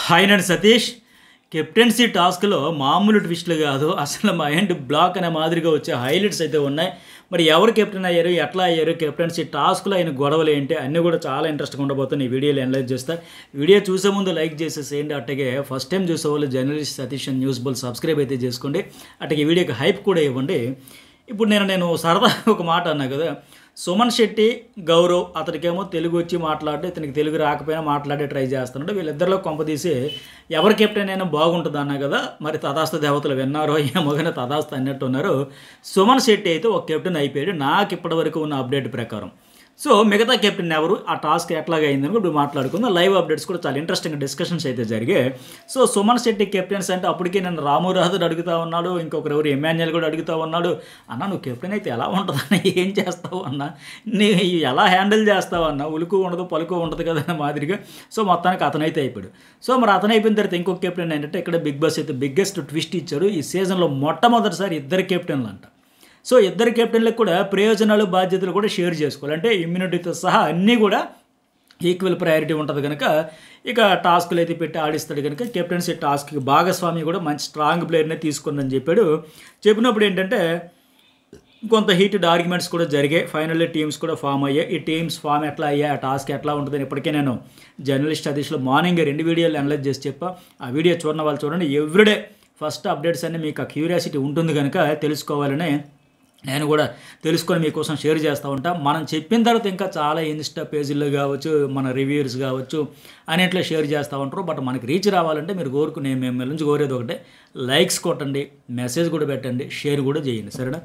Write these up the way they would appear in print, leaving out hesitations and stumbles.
Hi నేను Satish. Captaincy టాస్క్లో మామూలు ట్విస్టులు కాదు, అసలు మైండ్ బ్లాక్ అనే మాదిరిగా వచ్చే హైలైట్స్ అయితే ఉన్నాయి. మరి ఎవరు కెప్టెన్ అయ్యారు, ఎట్లా అయ్యారు, కెప్టెన్సీ టాస్క్లో అయిన గొడవలు ఏంటి అన్నీ కూడా చాలా ఇంట్రెస్ట్గా ఉండబోతుంది. ఈ వీడియోలో అనలైజ్ చేస్తా. వీడియో చూసే ముందు లైక్ చేసేసేయండి. అట్టగే ఫస్ట్ టైం చూసేవాళ్ళు journalist Satish and news bull subscribe అయితే చేసుకోండి. అట్టగే వీడియోకి హైప్ కూడా ఇవ్వండి. ఇప్పుడు నేను సరదా ఒక మాట అన్నా కదా, సుమన్ శెట్టి గౌరవ్, అతనికేమో తెలుగు వచ్చి మాట్లాడి ఇతనికి తెలుగు రాకపోయినా మాట్లాడే ట్రై చేస్తున్నాడు. వీళ్ళిద్దరిలో కొంపదీసి ఎవరు కెప్టెన్ అయినా బాగుంటుంది అన్నా కదా, మరి తదాస్తు దేవతలు విన్నారో ఏమో కానీ తదాస్తు అన్నట్టు ఉన్నారు. సుమన్ శెట్టి అయితే ఒక కెప్టెన్ అయిపోయాడు నాకు ఇప్పటివరకు ఉన్న అప్డేట్ ప్రకారం. సో మిగతా కెప్టెన్ ఎవరు, ఆ టాస్క్ ఎట్లాగా అయిందని ఇప్పుడు మాట్లాడుకుందాం. లైవ్ అప్డేట్స్ కూడా చాలా ఇంట్రెస్టింగ్ డిస్కషన్స్ అయితే జరిగాయి. సో సుమన్ శెట్టి కెప్టెన్స్ అంటే అప్పటికే నేను రామురాజుడు అడుగుతూ ఉన్నాడు, ఇంకొకరు ఎవరు ఎమాన్యుయల్ కూడా అడుగుతూ ఉన్నాడు. అన్న నువ్వు కెప్టెన్ అయితే ఎలా ఉంటుందన్న, ఏం చేస్తావు అన్న, నీ ఎలా హ్యాండిల్ చేస్తావు అన్న, ఉలుకు ఉండదు పలుకు ఉండదు కదా అన్న మాదిరిగా. సో మొత్తానికి అతనైతే అయిపోయాడు. సో మరి అతను అయిపోయిన తర్వాత ఇంకొక కెప్టెన్ ఏంటంటే ఇక్కడ బిగ్ బాస్ అయితే బిగ్గెస్ట్ ట్విస్ట్ ఇచ్చాడు. ఈ సీజన్లో మొట్టమొదటిసారి ఇద్దరు కెప్టెన్లు అంట. సో ఇద్దరు కెప్టెన్లకు కూడా ప్రయోజనాలు బాధ్యతలు కూడా షేర్ చేసుకోవాలి. అంటే ఇమ్యూనిటీతో సహా అన్నీ కూడా ఈక్వల్ ప్రయారిటీ ఉంటుంది కనుక ఇక టాస్క్లు అయితే పెట్టి ఆడిస్తాడు కనుక కెప్టెన్సీ టాస్క్కి భాగస్వామి కూడా మంచి స్ట్రాంగ్ ప్లేయర్నే తీసుకుందని చెప్పాడు. చెప్పినప్పుడు ఏంటంటే కొంత హీటెడ్ ఆర్గ్యుమెంట్స్ కూడా జరిగాయి. ఫైనల్లీ టీమ్స్ కూడా ఫామ్ అయ్యాయి. ఈ టీమ్స్ ఫామ్ ఎట్లా అయ్యాయి, ఆ టాస్క్ ఎట్లా ఉంటుందని ఇప్పటికే నేను జర్నలిస్ట్ సతీష్లో మార్నింగ్ 2 వీడియోలు అనలైజ్ చేసి చెప్పా. ఆ వీడియో చూడని వాళ్ళు చూడండి. ఎవ్రీడే ఫస్ట్ అప్డేట్స్ అన్నీ మీకు ఆ క్యూరియాసిటీ ఉంటుంది కనుక తెలుసుకోవాలని నేను కూడా తెలుసుకొని మీకోసం షేర్ చేస్తూ ఉంటాం. మనం చెప్పిన తర్వాత ఇంకా చాలా ఇన్స్టా పేజీల్లో కావచ్చు, మన రివ్యూర్స్ కావచ్చు అన్నిట్లో షేర్ చేస్తూ ఉంటారు. బట్ మనకి రీచ్ రావాలంటే మీరు మేము నుంచి కోరేది ఒకటే, లైక్స్ కొట్టండి, మెసేజ్ కూడా పెట్టండి, షేర్ కూడా చేయండి, సరేనా?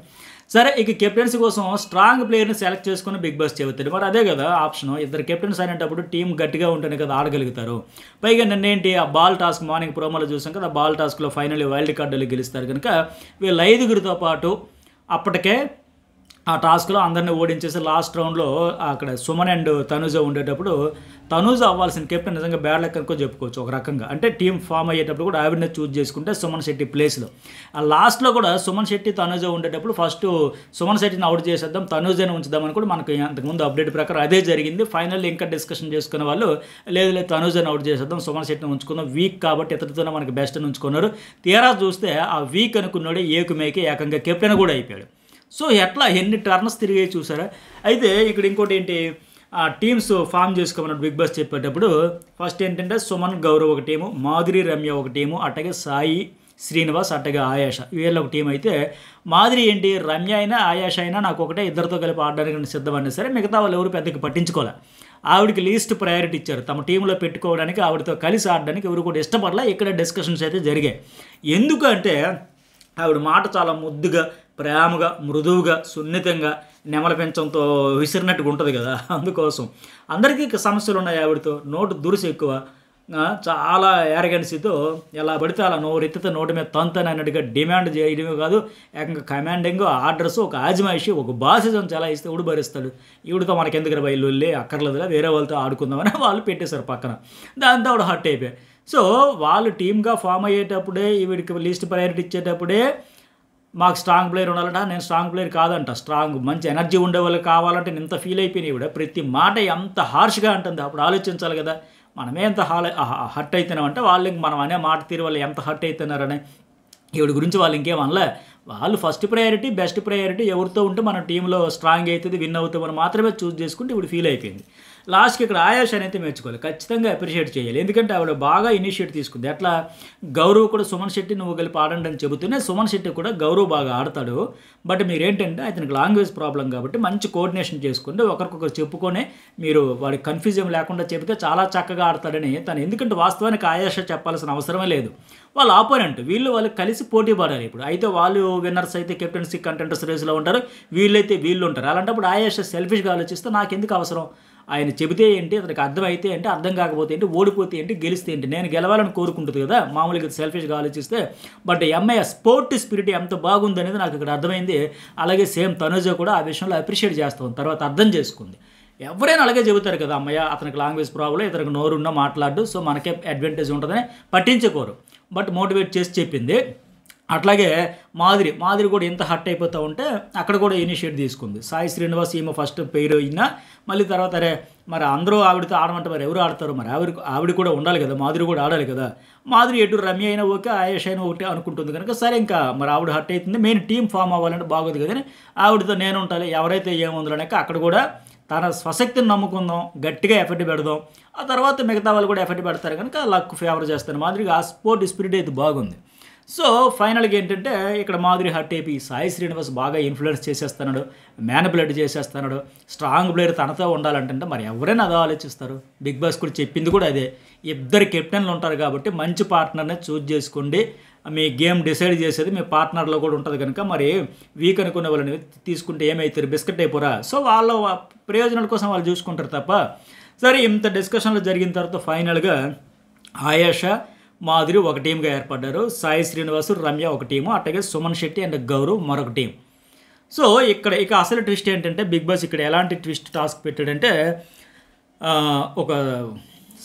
సరే, ఇక కెప్టెన్సీ కోసం స్ట్రాంగ్ ప్లేయర్ని సెలెక్ట్ చేసుకుని బిగ్ బాస్ చెబుతాడు. మరి అదే కదా ఆప్షన్, ఇద్దరు కెప్టెన్స్ అనేటప్పుడు టీం గట్టిగా ఉంటేనే కదా ఆడగలుగుతారు. పైగా నిన్నేంటి ఆ బాల్ టాస్క్ మార్నింగ్ ప్రోమోలో చూసాం కదా, ఆ బాల్ టాస్క్లో ఫైనల్లీ వైల్డ్ కార్డులు గెలుస్తారు కనుక వీళ్ళు 5గురితో పాటు అప్పటికే ఆ టాస్క్లో అందరినీ ఓడించేసి లాస్ట్ రౌండ్లో అక్కడ సుమన్ అండ్ తనుజ ఉండేటప్పుడు తనుజ అవ్వాల్సిన కెప్టెన్ నిజంగా బ్యాడ్ లక్ అనుకో చెప్పుకోవచ్చు ఒక రకంగా. అంటే టీం ఫామ్ అయ్యేటప్పుడు కూడా ఆవిడనే చూజ్ చేసుకుంటే సుమన్ శెట్టి ప్లేస్లో ఆ లాస్ట్లో కూడా సుమన్ శెట్టి తనుజ ఉండేటప్పుడు ఫస్ట్ సుమన్ శెట్టిని అవుట్ చేసేద్దాం, తనుజని ఉంచుదామని కూడా మనకు అంతకుముందు అప్డేట్ ప్రకారం అదే జరిగింది. ఫైనల్ ఇంకా డిస్కషన్ చేసుకునే వాళ్ళు లేదు తనుజని అవుట్ చేసేద్దాం, సుమన్ శెట్టిని ఉంచుకుందాం, వీక్ కాబట్టి ఇతడితోనే మనకి బెస్ట్ ఉంచుకున్నారు. తీరా చూస్తే ఆ వీక్ అనుకున్నాడే ఏకుమేకి ఏకంగా కెప్టెన్ కూడా అయిపోయాడు. సో ఎట్లా ఎన్ని టర్న్స్ తిరిగాయి చూసారా. అయితే ఇక్కడ ఇంకోటి ఏంటి, టీమ్స్ ఫామ్ చేసుకోమన్నట్టు బిగ్ బాస్ చెప్పేటప్పుడు ఫస్ట్ ఏంటంటే సుమన్ గౌరవ్ ఒక టీము, మాధురి రమ్య ఒక టీము, అట్టగే సాయి శ్రీనివాస్, అట్టగా ఆయాష, వీళ్ళ ఒక టీం. అయితే మాధురి ఏంటి, రమ్య అయినా ఆయాష అయినా నాకు ఒకటే, ఇద్దరితో కలిపి ఆడడానికి సిద్ధమన్నా సరే మిగతా వాళ్ళు ఎవరు పెద్దగా పట్టించుకోలే. ఆవిడకి లీస్ట్ ప్రయారిటీ ఇచ్చారు, తమ టీంలో పెట్టుకోవడానికి, ఆవిడతో కలిసి ఆడడానికి ఎవరు కూడా ఇష్టపడలే. ఇక్కడ డిస్కషన్స్ అయితే జరిగాయి. ఎందుకంటే ఆవిడ మాట చాలా ముద్దుగా, ప్రేమగా, మృదువుగా, సున్నితంగా, నెమల పెంచంతో విసిరినట్టుగా ఉంటుంది కదా. అందుకోసం అందరికీ సమస్యలు ఉన్నాయి ఆవిడతో. నోటు దురుసు ఎక్కువ, చాలా యారగెన్సీతో ఎలా పడితే అలా నోరెత్తితే నోటి మీద తంతని అన్నట్టుగా డిమాండ్ చేయడమే కాదు, ఏకంగా కమాండింగ్, ఆర్డర్స్, ఒక ఆజమాయిషి, ఒక బాసిజం చాలా ఇస్తే ఉడు భరిస్తాడు. ఈవిడతో మనకి ఎందుకు బయలుల్లి అక్కర్లేదులా, వేరే వాళ్ళతో ఆడుకుందామని వాళ్ళు పెట్టేశారు పక్కన. దాంతో ఆవిడ హర్ట్ అయిపోయాయి. సో వాళ్ళు టీమ్గా ఫామ్ అయ్యేటప్పుడే వీడికి లీస్ట్ ప్రయారిటీ ఇచ్చేటప్పుడే మాకు స్ట్రాంగ్ ప్లేయర్ ఉండాలంట, నేను స్ట్రాంగ్ ప్లేయర్ కాదంట, స్ట్రాంగ్ మంచి ఎనర్జీ ఉండే వాళ్ళు కావాలంటే నేను ఇంత ఫీల్ అయిపోయినాయి. కూడా ప్రతి మాట ఎంత హార్ష్గా అంటుంది. అప్పుడు ఆలోచించాలి కదా, మనమే ఎంత హర్ట్ అవుతున్నామంటే వాళ్ళు మనం అనే మాట తీరు వాళ్ళు ఎంత హర్ట్ అవుతున్నారని. ఈవిడ గురించి వాళ్ళు ఇంకేమనలే. వాళ్ళు ఫస్ట్ ప్రయారిటీ, బెస్ట్ ప్రయారిటీ ఎవరితో ఉంటే మన టీంలో స్ట్రాంగ్ అవుతుంది, విన్ అవుతామని మాత్రమే చూస్ చేసుకుంటే ఇప్పుడు ఫీల్ అయిపోయింది. లాస్ట్కి ఇక్కడ ఆయాష్ అయితే మెచ్చుకోవాలి, ఖచ్చితంగా అప్రిషియేట్ చేయాలి. ఎందుకంటే ఆవిడ బాగా ఇనిషియేట్ తీసుకుంది. అట్లా గౌరవ్ కూడా సుమన్ శెట్టి నువ్వు కలిపి ఆడండి అని చెబుతూనే సుమన్ శెట్టి కూడా గౌరవ్ బాగా ఆడతాడు. బట్ మీరేంటంటే అతనికి లాంగ్వేజ్ ప్రాబ్లం కాబట్టి మంచి కోఆర్డినేషన్ చేసుకుంటే ఒకరికొకరు చెప్పుకొని మీరు వాడికి కన్ఫ్యూజన్ లేకుండా చెబితే చాలా చక్కగా ఆడతాడని తను. ఎందుకంటే వాస్తవానికి ఆయాష చెప్పాల్సిన అవసరమే లేదు. వాళ్ళ ఆపోనెంట్ వాళ్ళు కలిసి పోటీ పడాలి ఇప్పుడు. అయితే వాళ్ళు విన్నర్స్ అయితే కెప్టెన్సీ కంటెంటర్స్ రేస్లో ఉంటారు, వీళ్ళైతే వీళ్ళు ఉంటారు. అలాంటప్పుడు ఆయాష సెల్ఫిష్గా ఆలోచిస్తే నాకెందుకు అవసరం, ఆయన చెబితే ఏంటి, అతనికి అర్థమైతే ఏంటి, అర్థం కాకపోతే ఏంటి, ఓడిపోతే ఏంటి, గెలిస్తే ఏంటి, నేను గెలవాలని కోరుకుంటుంది కదా మామూలుగా సెల్ఫిష్గా ఆలోచిస్తే. బట్ ఎంఐ స్పోర్ట్ స్పిరిట్ ఎంత బాగుంది అనేది నాకు ఇక్కడ అర్థమైంది. అలాగే సేమ్ తనుజ కూడా ఆ విషయంలో అప్రిషియేట్ చేస్తాం, తర్వాత అర్థం చేసుకుంది. ఎవరైనా అలాగే చెబుతారు కదా, అమ్మయ్య అతనికి లాంగ్వేజ్ ప్రాబ్లం, ఇతనికి నోరున్నా మాట్లాడు, సో మనకే అడ్వాంటేజ్ ఉంటుందని పట్టించుకోరు. బట్ మోటివేట్ చేసి చెప్పింది. అట్లాగే మాదిరి కూడా ఎంత హర్ట్ అయిపోతూ ఉంటే అక్కడ కూడా ఇనిషియేట్ తీసుకుంది. సాయి శ్రీనివాస్ ఈమె ఫస్ట్ పేరు అయినా మళ్ళీ తర్వాత అరే మరి అందరూ ఆవిడతో ఆడమంటే మరి ఎవరు ఆడతారు? మరి ఆవిడ కూడా ఉండాలి కదా, మాధురి కూడా ఆడాలి కదా. మాధురి ఎటు రమ్య అయినా ఓకే, ఆయేష్ అయినా ఒకటి అనుకుంటుంది కనుక సరే ఇంకా మరి ఆవిడ హర్ట్ అవుతుంది. మెయిన్ టీం ఫామ్ అవ్వాలంటే బాగోదు కదని ఆవిడతో నేను ఉంటాలి, ఎవరైతే ఏముందలనేక అక్కడ కూడా తన స్వశక్తిని నమ్ముకుందాం, గట్టిగా ఎఫర్ట్ పెడదాం, ఆ తర్వాత మిగతా వాళ్ళు కూడా ఎఫర్ట్ పెడతారు కనుక లక్ ఫేవర్ చేస్తారు. మాధురికి ఆ స్పోర్ట్ స్పిరిట్ అయితే బాగుంది. సో ఫైనల్గా ఏంటంటే ఇక్కడ మాధురి హర్ట్ అయిపోయి సాయి శ్రీనివాస్ బాగా ఇన్ఫ్లుయెన్స్ చేసేస్తున్నాడు, మ్యానిపులేట్ చేసేస్తున్నాడు. స్ట్రాంగ్ ప్లేయర్ తనతో ఉండాలంటే మరి ఎవరైనా అదే ఆలోచిస్తారు. బిగ్ బాస్ కూడా చెప్పింది కూడా అదే, ఇద్దరు కెప్టెన్లు ఉంటారు కాబట్టి మంచి పార్ట్నర్నే చూజ్ చేసుకోండి, మీ గేమ్ డిసైడ్ చేసేది మీ పార్ట్నర్లో కూడా ఉంటుంది కనుక మరి వీక్ అనుకునే వాళ్ళని తీసుకుంటే ఏమవుతారు, బిస్కెట్ అయిపోరా. సో వాళ్ళ ప్రయోజనాల కోసం వాళ్ళు చూసుకుంటారు తప్ప. సరే ఇంత డిస్కషన్లు జరిగిన తర్వాత ఫైనల్గా ఆయేష మాధురి ఒక టీంగా ఏర్పడ్డారు, సాయి శ్రీనివాసు రమ్య ఒక టీము, అట్లాగే సుమన్ శెట్టి అండ్ గౌరవ్ మరొక టీం. సో ఇక్కడ ఇక అసలు ట్విస్ట్ ఏంటంటే బిగ్ బాస్ ఇక్కడ ఎలాంటి ట్విస్ట్ టాస్క్ పెట్టాడంటే ఒక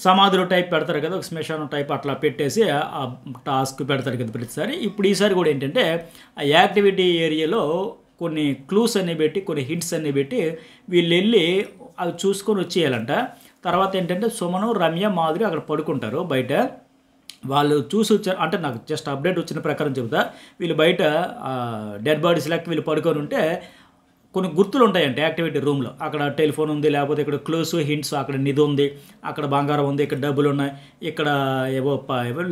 సమాధులు టైప్ పెడతారు కదా, ఒక శ్మశానం టైప్ అట్లా పెట్టేసి ఆ టాస్క్ పెడతారు కదా ప్రతిసారి. ఇప్పుడు ఈసారి కూడా ఏంటంటే ఆ యాక్టివిటీ ఏరియాలో కొన్ని క్లూస్ అన్ని పెట్టి, కొన్ని హింట్స్ అన్ని పెట్టి వీళ్ళు వెళ్ళి అవి చూసుకొని వచ్చేయాలంట. తర్వాత ఏంటంటే సుమను రమ్య మాధురి అక్కడ పడుకుంటారు బయట. వాళ్ళు చూసి వచ్చారు అంటే నాకు జస్ట్ అప్డేట్ వచ్చిన ప్రకారం చెబుతా. వీళ్ళు బయట డెడ్ బాడీస్ లెక్క వీళ్ళు పడుకొని ఉంటే కొన్ని గుర్తులు ఉంటాయంటే యాక్టివిటీ రూమ్లో. అక్కడ టెలిఫోన్ ఉంది, లేకపోతే ఇక్కడ క్లోజ్ హింట్స్, అక్కడ నిధి ఉంది, అక్కడ బంగారం ఉంది, ఇక్కడ డబ్బులు ఉన్నాయి, ఇక్కడ ఏవో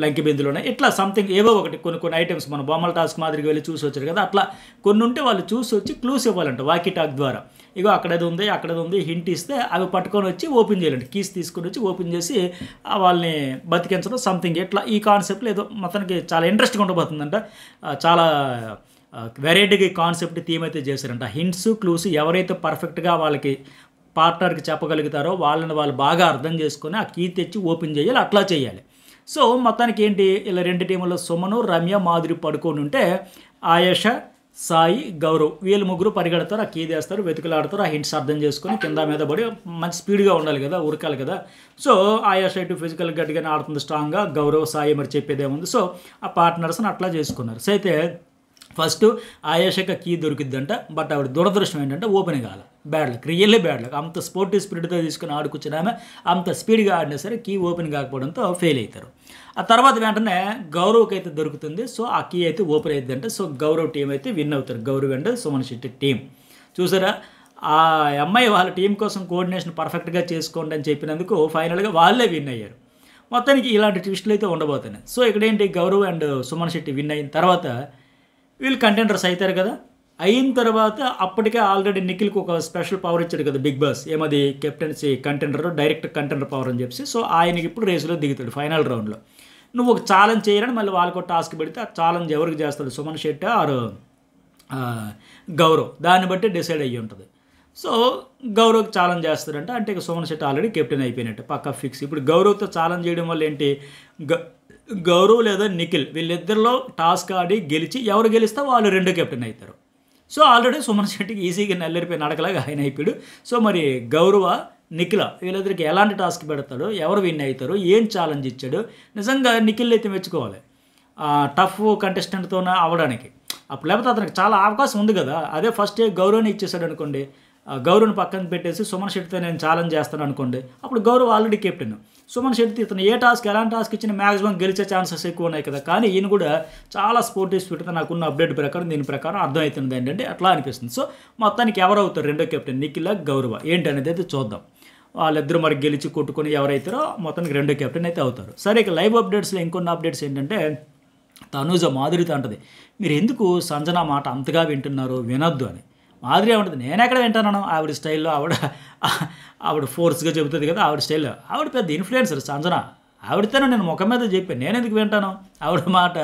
లంకి బిందులు ఉన్నాయి, ఇట్లా సంథింగ్ ఏవో ఒకటి కొన్ని ఐటమ్స్ మన బొమ్మల టాస్క్ మాదిరిగా వెళ్ళి చూసి వచ్చారు కదా, అట్లా కొన్ని ఉంటే వాళ్ళు చూసి వచ్చి క్లూస్ ఇవ్వాలంట వాకీ టాక్ ద్వారా. ఇగో అక్కడేది ఉంది, అక్కడేది ఉంది, హింట్ ఇస్తే అవి పట్టుకొని వచ్చి ఓపెన్ చేయాలంటే, కీస్ తీసుకొని వచ్చి ఓపెన్ చేసి వాళ్ళని బతికించడం సంథింగ్. ఇట్లా ఈ కాన్సెప్ట్లో ఏదో మొత్తానికి చాలా ఇంట్రెస్ట్గా ఉండబోతుందంట. చాలా వెరైటీగా ఈ కాన్సెప్ట్ థీమ్ అయితే చేశారంట. హింట్స్ క్లూస్ ఎవరైతే పర్ఫెక్ట్గా వాళ్ళకి పార్ట్నర్కి చెప్పగలుగుతారో వాళ్ళని వాళ్ళు బాగా అర్థం చేసుకొని ఆ కీ తెచ్చి ఓపెన్ చేయాలి, అట్లా చేయాలి. సో మొత్తానికి ఏంటి, ఇలా రెండు టీముల్లో సుమను రమ్య మాధురి పడుకొని ఉంటే ఆయేష సాయి గౌరవ్ వీళ్ళు ముగ్గురు పరిగెడతారు, ఆ కీ తెస్తారు, వెతుకులాడతారు, ఆ హింట్స్ అర్థం చేసుకొని కింద మీద పడి మంచి స్పీడ్గా ఉండాలి కదా, ఉరకాలి కదా. సో ఆయేష ఇటు ఫిజికల్ గట్టిగానే ఆడుతుంది స్ట్రాంగ్గా, గౌరవ్ సాయి మరి చెప్పేదేముంది. సో ఆ పార్ట్నర్స్ని అట్లా చేసుకున్నారు. సో అయితే ఫస్ట్ ఆయేషకి కీ దొరికిద్దంట, బట్ ఆవిడ దురదృష్టం ఏంటంటే ఓపెన్ కావాలి. Bad luck, really bad luck. అంత స్పోర్టివ్ స్పిరిట్తో తీసుకుని ఆడుకొచ్చినామే అంత స్పీడ్గా ఆడినా సరే కీ ఓపెన్ కాకపోవడంతో ఫెయిల్ అవుతారు. ఆ తర్వాత వెంటనే గౌరవ్కి అయితే దొరుకుతుంది. సో ఆ కీ అయితే ఓపెన్ అవుతుందంటే సో గౌరవ్ టీం అయితే విన్ అవుతారు, గౌరవ్ అండ్ సుమన్ శెట్టి టీం. చూసారా, ఆ అమ్మాయి వాళ్ళ టీం కోసం కోఆర్డినేషన్ పర్ఫెక్ట్గా చేసుకోండి అని చెప్పినందుకు ఫైనల్గా వాళ్ళే విన్ అయ్యారు. మొత్తానికి ఇలాంటి ట్విస్టులు అయితే ఉండబోతున్నాయి. సో ఇక్కడేంటి, గౌరవ్ అండ్ సుమన్ శెట్టి విన్ అయిన తర్వాత వీళ్ళు కంటెండర్స్ అవుతారు కదా. అయిన తర్వాత అప్పటికే ఆల్రెడీ నిఖిల్కి ఒక స్పెషల్ పవర్ ఇచ్చాడు కదా బిగ్ బాస్, ఏమది captaincy contender, direct contender power అని చెప్పి. సో ఆయనకి ఇప్పుడు రేసులో దిగుతాడు ఫైనల్ రౌండ్లో. నువ్వు ఒక ఛాలెంజ్ చేయరని మళ్ళీ వాళ్ళకు టాస్క్ పెడితే ఆ ఛాలెంజ్ ఎవరికి చేస్తాడు, సుమన్ శెట్టి ఆరు గౌరవ్, దాన్ని బట్టి డిసైడ్ అయ్యి ఉంటుంది. సో గౌరవ్కి ఛాలెంజ్ చేస్తారంటే అంటే ఇక సుమన్ శెట్టి ఆల్రెడీ కెప్టెన్ అయిపోయినట్టు పక్కా ఫిక్స్. ఇప్పుడు గౌరవ్తో ఛాలెంజ్ చేయడం వల్ల ఏంటి, గౌరవ్ లేదా నిఖిల్ వీళ్ళిద్దరిలో టాస్క్ ఆడి గెలిచి ఎవరు గెలిస్తే వాళ్ళు రెండో కెప్టెన్ అవుతారు. సో ఆల్రెడీ సుమన్ శెట్టికి ఈజీగా నల్లరిపోయి నడకలాగా ఆయన అయిపోయాడు. సో మరి గౌరవ నిఖిల వీళ్ళిద్దరికి ఎలాంటి టాస్క్ పెడతాడు, ఎవరు విన్ అవుతారు, ఏం ఛాలెంజ్ ఇచ్చాడు, నిజంగా నిఖిల్ అయితే మెచ్చుకోవాలి టఫ్ కంటెస్టెంట్తోనే అవ్వడానికి. అప్పుడు లేకపోతే అతనికి చాలా అవకాశం ఉంది కదా. అదే ఫస్ట్ గౌరవ్ని ఇచ్చేసాడు అనుకోండి, గౌరవ్ని పక్కన పెట్టేసి సుమన్ శెట్టితో నేను ఛాలెంజ్ చేస్తాను అనుకోండి, అప్పుడు గౌరవ్ ఆల్రెడీ కెప్టెన్. సుమన్ శెట్టి ఇతను ఏ టాస్క్ ఎలాంటి టాస్క్ ఇచ్చినా మ్యాక్సిమం గెలిచే ఛాన్సెస్ ఎక్కువ ఉన్నాయి కదా. కానీ ఈయన కూడా చాలా స్పోర్టివ్ స్పిరిట్తో నాకున్న అప్డేట్ ప్రకారం దీని ప్రకారం అర్థమవుతుంది ఏంటంటే అట్లా అనిపిస్తుంది. సో మొత్తానికి ఎవరు అవుతారు రెండో కెప్టెన్, నిఖిల్ గౌరవ ఏంటి అనేది అయితే చూద్దాం. వాళ్ళిద్దరూ మరి గెలిచి కొట్టుకొని ఎవరైతారో మొత్తానికి రెండో కెప్టెన్ అయితే అవుతారు. సరే ఇక లైవ్ అప్డేట్స్లో ఇంకొన్ని అప్డేట్స్ ఏంటంటే తనూజ మాధురితో అంటది, మీరు ఎందుకు సంజన మాట అంతగా వింటున్నారు, వినొద్దు అని. మాధురి ఏమంటుంది, నేను ఎక్కడ వింటాను, ఆవిడ స్టైల్లో ఆవిడ ఫోర్స్గా చెబుతుంది కదా ఆవిడ స్టైల్లో. ఆవిడ పెద్ద ఇన్ఫ్లుయెన్సర్ సంజన, ఆవిడతోనే నేను ముఖం మీద చెప్పాను, నేను ఎందుకు వింటాను ఆవిడ మాట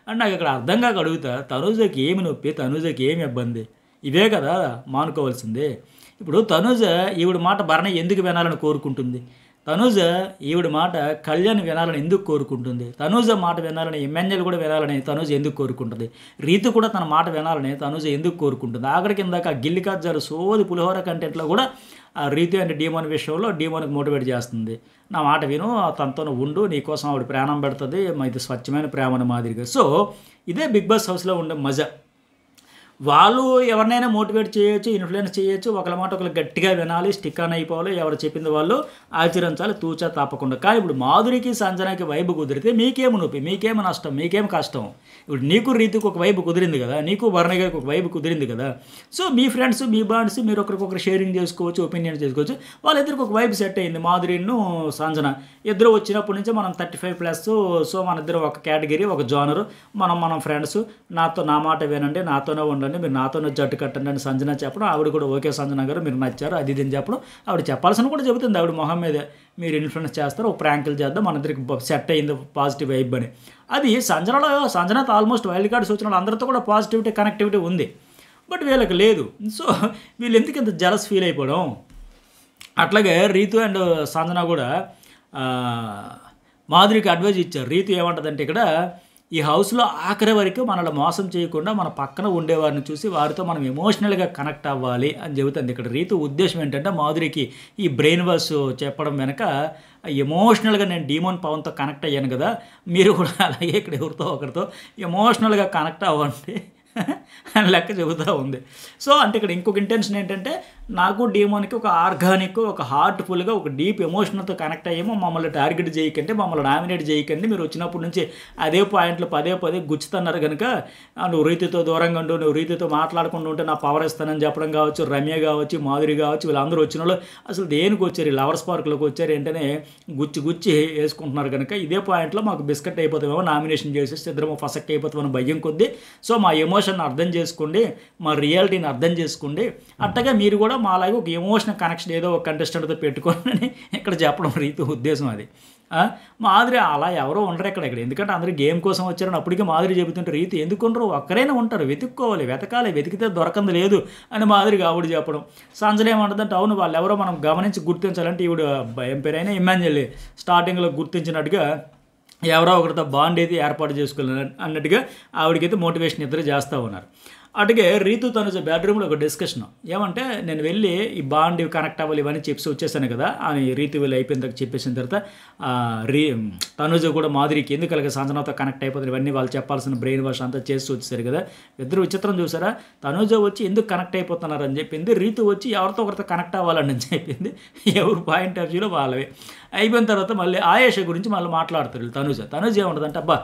అని నాకు ఇక్కడ అర్థం కాక అడుగుతా. తనూజకి ఏమి నొప్పి, తనూజకి ఏమి ఇబ్బంది, ఇవే కదా మానుకోవాల్సిందే. ఇప్పుడు తనూజ ఈవిడ మాట భరణ ఎందుకు వినాలని కోరుకుంటుంది, తనూజ ఈవిడ మాట కళ్యాణ్ వినాలని ఎందుకు కోరుకుంటుంది, తనూజ మాట వినాలని ఎమ్మెన్యేలు కూడా వినాలని తనూజ ఎందుకు కోరుకుంటుంది, రీతు కూడా తన మాట వినాలని తనూజ ఎందుకు కోరుకుంటుంది. ఆఖరికి ఇందాక గిల్లి కాజారు సోది పులిహోర కంటెంట్లో కూడా ఆ రీతు అండ్ డీమోన్ విషయంలో డీమోన్కి మోటివేట్ చేస్తుంది, నా మాట విను, తనతో ఉండు, నీకోసం ఆవిడ ప్రాణం పెడుతుంది, ఇది స్వచ్ఛమైన ప్రేమను మాదిరిగా. సో ఇదే బిగ్ బాస్ హౌస్లో ఉండే మజా. వాళ్ళు ఎవరినైనా మోటివేట్ చేయొచ్చు, ఇన్‌ఫ్లుయెన్స్ చేయొచ్చు. ఒకళ్ళ మాట ఒకళ్ళు గట్టిగా వినాలి, స్టిక్ ఆన్ అయిపోవాలి. ఎవరు చెప్పింది వాళ్ళు ఆచరించాలి తూచా తప్పకుండా. కానీ ఇప్పుడు మాధురికి, సంజనకి వైబ్ కుదిరితే మీకేమి నొప్పి? మీకేమి నష్టం? మీకేమి కష్టం? ఇప్పుడు నీకు, రీతుకి ఒక వైబ్ కుదిరింది కదా! నీకు, భరణి గారికి ఒక వైబ్ కుదిరింది కదా! సో, మీ ఫ్రెండ్స్, మీ బాండ్స్ మీరు ఒకరికొకరు షేరింగ్ చేసుకోవచ్చు, ఒపీనియన్ చేసుకోవచ్చు. వాళ్ళిద్దరికి ఒక వైబ్ సెట్ అయింది. మాధురిను, సంజన ఇద్దరు వచ్చినప్పటి నుంచి మనం 35+. సో, మన ఇద్దరు ఒక కేటగిరీ, ఒక జోనరు. మనం ఫ్రెండ్స్. నా మాట వినండి, నాతోనే ఉండండి, మీరు నాతోనే జట్టు కట్టండి అని సంజన చెప్పడం. ఆవిడ కూడా ఓకే సంజన గారు మీరు నచ్చారు అది ఇది అని చెప్పడం. ఆవిడ చెప్పాల్సిన కూడా చెబుతుంది ఆవిడ మొహం మీదే. మీరు ఇన్ఫ్లుయెన్స్ చేస్తారు, ఒక ప్రాంకులు చేద్దాం, మన ఇద్దరికి సెట్ అయింది పాజిటివ్ వైబ్ అని. అది సంజనతో ఆల్మోస్ట్ వైల్డ్ కార్డ్స్ వచ్చిన వాళ్ళందరితో కూడా పాజిటివిటీ, కనెక్టివిటీ ఉంది. బట్ వీళ్ళకి లేదు. సో, వీళ్ళు ఎందుకు ఇంత జలస్ ఫీల్ అయిపోవడం? అట్లాగే రీతు అండ్ సంజన కూడా మాధురికి అడ్వైజ్ ఇచ్చారు. రీతు ఏమంటుందంటే ఇక్కడ ఈ హౌస్లో ఆఖరి వరకు మనల్ని మోసం చేయకుండా మన పక్కన ఉండేవారిని చూసి వారితో మనం ఎమోషనల్గా కనెక్ట్ అవ్వాలి అని చెబుతుంది. ఇక్కడ రీతు ఉద్దేశం ఏంటంటే మాధురికి ఈ బ్రెయిన్ వాష్ చెప్పడం వెనక ఎమోషనల్గా నేను డీమోన్ పవన్తో కనెక్ట్ అయ్యాను కదా, మీరు కూడా అలాగే ఇక్కడ ఎవరితో ఒకరితో ఎమోషనల్గా కనెక్ట్ అవ్వండి అని లెక్క చెబుతూ ఉంది. సో, అంటే ఇక్కడ ఇంకొక ఇంటెన్షన్ ఏంటంటే నాకు డీమోన్కి ఒక ఆర్గానిక్, ఒక హార్ట్ఫుల్గా, ఒక డీప్ ఎమోషన్తో కనెక్ట్ అయ్యేమో మమ్మల్ని టార్గెట్ చేయకండి, మమ్మల్ని నామినేట్ చేయకండి. మీరు వచ్చినప్పటి నుంచి అదే పాయింట్లు పదే గుచ్చుతున్నారు కనుక నువ్వు రీతితో దూరంగా ఉండు, నువ్వు రీతితో మాట్లాడకుండా ఉంటే నా పవర్ ఇస్తానని చెప్పడం కావచ్చు, రమ్య కావచ్చు, మాధురి కావచ్చు, వీళ్ళందరూ వచ్చిన వాళ్ళు అసలు దేనికి వచ్చారు? లవర్స్ పార్క్లోకి వచ్చారు ఏంటనే గుచ్చి వేసుకుంటున్నారు కనుక ఇదే పాయింట్లో మాకు బిస్కెట్ అయిపోతామేమో, నామినేషన్ చేసేసి ఇద్దరేమో ఫసక్ అయిపోతామని భయం కొద్దీ. సో, మా ఎమోషన్ అర్థం చేసుకోండి, మా రియాలిటీని అర్థం చేసుకోండి. అట్టగా మీరు కూడా మాలాగే ఒక ఎమోషనల్ కనెక్షన్ ఏదో ఒక కంటెస్టెంట్తో పెట్టుకోండి అని ఇక్కడ చెప్పడం రీతి ఉద్దేశం అది. మాధురి అలా ఎవరో ఉండరు ఇక్కడ. ఎందుకంటే అందరూ గేమ్ కోసం వచ్చారని అప్పటికే మాధురి చెబుతుంటే రీతి ఎందుకు ఉండరు? ఒక్కరైనా ఉంటారు, వెతుక్కోవాలి, వెతకాలి, వెతికితే దొరకంది లేదు అని మాధురికి ఆవిడ చెప్పడం. సంజన ఏమంటుందంటే అవును వాళ్ళు ఎవరో మనం గమనించి గుర్తించాలంటే ఈవిడ ఏం పేరైనా ఇమాన్యుయల్ స్టార్టింగ్లో గుర్తించినట్టుగా ఎవరో ఒకరితో బాండ్ అయితే ఏర్పాటు చేసుకోవాలి అన్నట్టుగా ఆవిడకైతే మోటివేషన్ ఇద్దరు చేస్తూ ఉన్నారు. అటుగే రీతు తనుజ బెడ్రూమ్లో ఒక డిస్కషన్ ఏమంటే నేను వెళ్ళి ఈ బాండ్ కనెక్ట్ అవ్వాలి ఇవన్నీ చెప్పి వచ్చేసాను కదా అని రీతు వెళ్ళి అయిపోయిన తర్వాత చెప్పేసిన తర్వాత తనుజ కూడా మాధురికి ఎందుకు అలాగే సంజనతో కనెక్ట్ అయిపోతుంది ఇవన్నీ వాళ్ళు చెప్పాల్సిన బ్రెయిన్ వాష్ అంతా చేసి వచ్చేసారు కదా. ఇద్దరు విచిత్రం చూసారా? తనుజ వచ్చి ఎందుకు కనెక్ట్ అయిపోతున్నారు అని చెప్పింది, రీతు వచ్చి ఎవరితో ఒకరితో కనెక్ట్ అవ్వాలని చెప్పింది. ఎవరు పాయింట్ ఆఫ్ వ్యూలో వాళ్ళవి. అయిపోయిన తర్వాత మళ్ళీ ఆయేష గురించి మళ్ళీ మాట్లాడతారు తనుజ ఏముంటుందంటే అబ్బా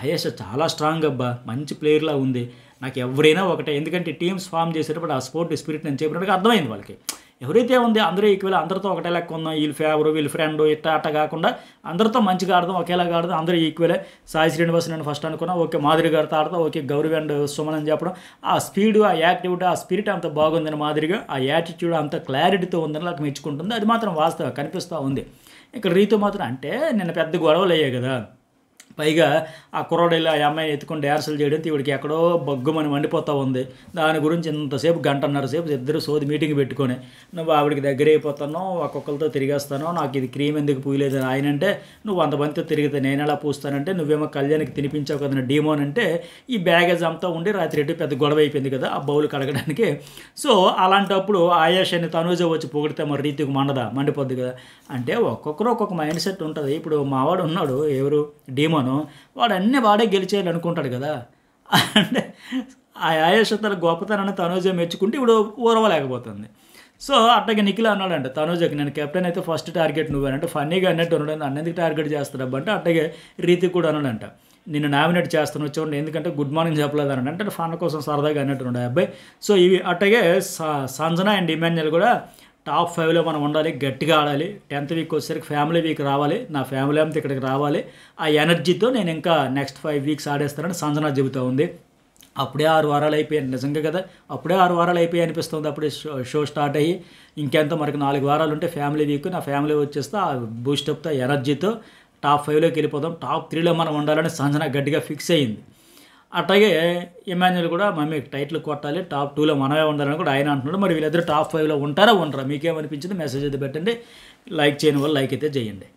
ఆయేష చాలా స్ట్రాంగ్ అబ్బా, మంచి ప్లేయర్లా ఉంది, నాకు ఎవరైనా ఒకటే. ఎందుకంటే టీమ్స్ ఫామ్ చేసేటప్పుడు ఆ స్పోర్ట్ స్పిరిట్ నేను చెప్పినట్టుగా అర్థమైంది వాళ్ళకి. ఎవరైతే ఉంది అందరూ ఈక్వల్, అందరితో ఒకటే లెక్క ఉందాం, వీళ్ళు ఫేవరు వీళ్ళు ఫ్రెండ్ అట్ట కాకుండా అందరితో మంచిగా ఆడదాం, ఒకేలాగా ఆడదాం, అందరూ ఈక్వలే. సాయి శ్రీనివాస్ నేను ఫస్ట్ అనుకున్నా, ఓకే మాధురి గారితో ఆడతాం, ఓకే గౌరవ్ అండ్ సుమన్ అని చెప్పడం. ఆ స్పీడు, ఆ యాక్టివిటీ, ఆ స్పిరిట్ అంత బాగుందని మాదిరిగా, ఆ యాటిట్యూడ్ అంత క్లారిటీతో ఉందని నాకు మెచ్చుకుంటుంది. అది మాత్రం వాస్తవం కనిపిస్తూ ఉంది. ఇక్కడ రీతు మాత్రం అంటే నిన్న పెద్ద గొడవలు అయ్యాయి కదా, పైగా ఆ కుర్రోడేళ్ళు ఆ అమ్మాయిని ఎత్తుకొని డ్యాన్సులు చేయడంతో ఇవిడికి ఎక్కడో బగ్గుమని మండిపోతూ ఉంది. దాని గురించి ఇంతసేపు గంటన్నర సేపు ఇద్దరు సోది మీటింగ్ పెట్టుకొని నువ్వు ఆవిడికి దగ్గర అయిపోతానో ఒక్కొక్కరితో తిరిగేస్తానో, నాకు ఇది క్రీమ్ ఎందుకు పూయలేదు ఆయన అంటే, నువ్వు 100 మందితో తిరిగితే నేను ఎలా పూస్తానంటే, నువ్వేమో కళ్యాణ్కి తినిపించావు కదా డీమోన్ అంటే, ఈ బ్యాగేజ్ అంతా ఉండి రాత్రి ఎటు పెద్ద గొడవ అయిపోయింది కదా ఆ బౌలు కడగడానికి. సో అలాంటప్పుడు ఆయేషని తనుజ వచ్చి పొగిడితే మరి రీతికి మండిపోద్ది కదా. అంటే ఒక్కొక్కరు ఒక్కొక్క మైండ్ సెట్ ఉంటుంది. ఇప్పుడు మావాడు ఉన్నాడు ఎవరు డీమోన్, వాడు అన్నీ వాడే గెలిచేయాలి అనుకుంటాడు కదా. అంటే ఆ ఆయేష తన గొప్పతనాన్ని తనుజ మెచ్చుకుంటే ఇప్పుడు ఊరవలేకపోతుంది. సో అట్టగా నిఖిల్ అన్నాడంట తనుజకి, నేను కెప్టెన్ అయితే ఫస్ట్ టార్గెట్ నువ్వేనంటే ఫన్నీగా అన్నట్టు ఉన్నాడు, అన్నెందుకు టార్గెట్ చేస్తాడబ్బా అంటే, అట్టగే రీతి కూడా అన్నాడంట నిన్ను నామినేట్ చేస్తాను చూడండి ఎందుకంటే గుడ్ మార్నింగ్ చెప్పలేదు అని అంటే ఫన్ కోసం సరదాగా అన్నట్టు ఉన్నాడు అబ్బాయి. సో ఇవి అట్టగే సంజన అండ్ ఇమాన్యుయల్ కూడా టాప్ 5లో మనం ఉండాలి, గట్టిగా ఆడాలి. 10th వీక్ వచ్చేసరికి ఫ్యామిలీ వీక్ రావాలి, నా ఫ్యామిలీ అంతా ఇక్కడికి రావాలి, ఆ ఎనర్జీతో నేను ఇంకా నెక్స్ట్ 5 వీక్స్ ఆడేస్తానని సంజన చెబుతూ ఉంది. అప్పుడే 6 వారాలు అయిపోయాయి నిజంగా కదా, అప్పుడే 6 వారాలు అయిపోయాయి అనిపిస్తుంది. అప్పుడే షో స్టార్ట్ అయ్యి ఇంకెంత మనకి 4 వారాలు ఉంటే ఫ్యామిలీ వీక్, నా ఫ్యామిలీ వచ్చేస్తే ఆ బూస్టప్తో ఎనర్జీతో టాప్ 5లోకి వెళ్ళిపోతాం, టాప్ 3లో మనం ఉండాలని సంజన గట్టిగా ఫిక్స్ అయ్యింది. అట్లాగే ఇమాన్యుయల్ కూడా మమ్మీ టైటిల్ కొట్టాలి, టాప్ 2లో మనమే ఉండాలని కూడా ఆయన అంటున్నాడు. మరి వీళ్ళిద్దరు టాప్ 5లో ఉంటారా ఉండరా? మీకేమనిపించింది మెసేజ్ అయితే పెట్టండి. లైక్ చేయని వాళ్ళు లైక్ అయితే చేయండి.